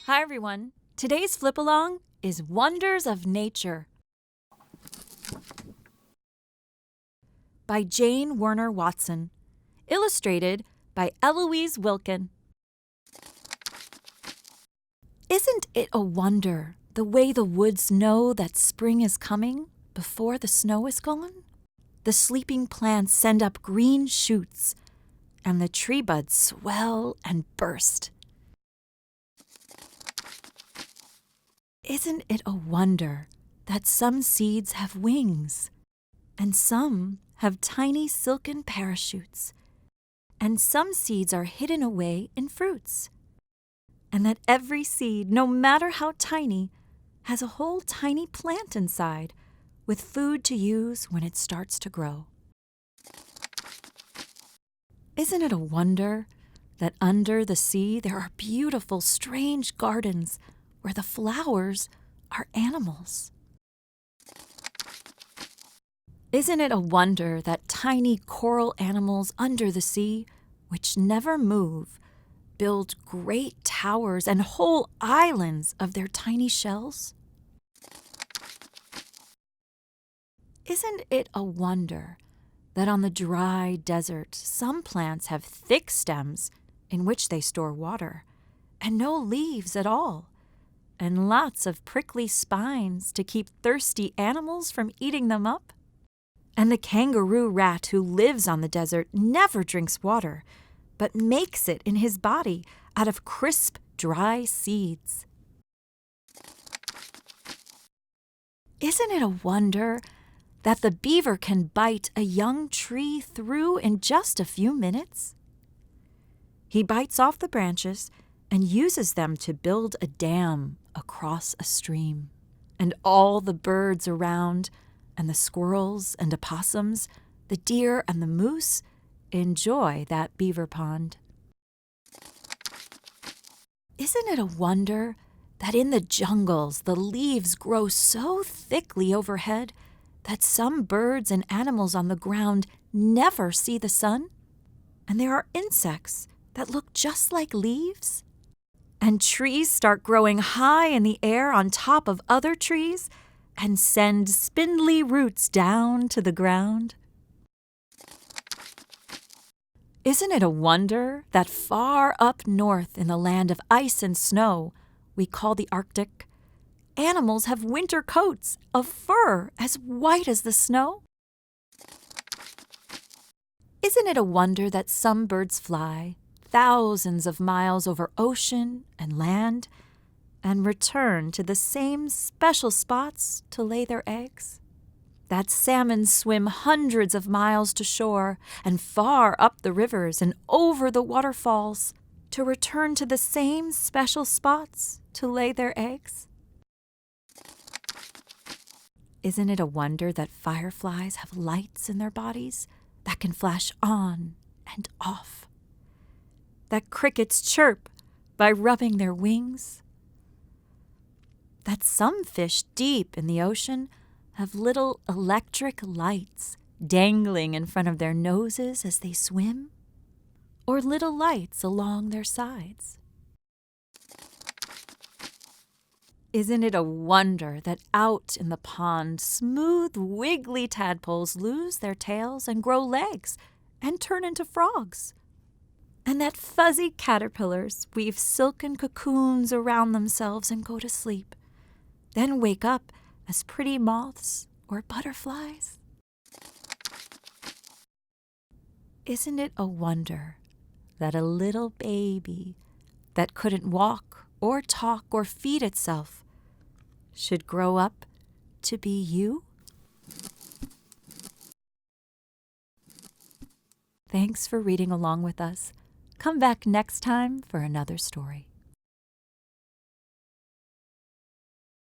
Hi, everyone. Today's flip along is Wonders of Nature by Jane Werner Watson, illustrated by Eloise Wilkin. Isn't it a wonder the way the woods know that spring is coming before the snow is gone? The sleeping plants send up green shoots, and the tree buds swell and burst. Isn't it a wonder that some seeds have wings, and some have tiny silken parachutes, and some seeds are hidden away in fruits, and that every seed, no matter how tiny, has a whole tiny plant inside with food to use when it starts to grow? Isn't it a wonder that under the sea there are beautiful, strange gardens where the flowers are animals? Isn't it a wonder that tiny coral animals under the sea, which never move, build great towers and whole islands of their tiny shells? Isn't it a wonder that on the dry desert some plants have thick stems in which they store water, and no leaves at all, and lots of prickly spines to keep thirsty animals from eating them up? And the kangaroo rat who lives on the desert never drinks water, but makes it in his body out of crisp, dry seeds. Isn't it a wonder that the beaver can bite a young tree through in just a few minutes? He bites off the branches and uses them to build a dam across a stream. And all the birds around, and the squirrels and opossums, the deer and the moose, enjoy that beaver pond. Isn't it a wonder that in the jungles the leaves grow so thickly overhead that some birds and animals on the ground never see the sun? And there are insects that look just like leaves? And trees start growing high in the air on top of other trees and send spindly roots down to the ground? Isn't it a wonder that far up north in the land of ice and snow we call the Arctic, animals have winter coats of fur as white as the snow? Isn't it a wonder that some birds fly thousands of miles over ocean and land and return to the same special spots to lay their eggs? That salmon swim hundreds of miles to shore and far up the rivers and over the waterfalls to return to the same special spots to lay their eggs? Isn't it a wonder that fireflies have lights in their bodies that can flash on and off? That crickets chirp by rubbing their wings? That some fish deep in the ocean have little electric lights dangling in front of their noses as they swim, or little lights along their sides? Isn't it a wonder that out in the pond smooth, wiggly tadpoles lose their tails and grow legs and turn into frogs? And that fuzzy caterpillars weave silken cocoons around themselves and go to sleep, then wake up as pretty moths or butterflies? Isn't it a wonder that a little baby that couldn't walk or talk or feed itself should grow up to be you? Thanks for reading along with us. Come back next time for another story.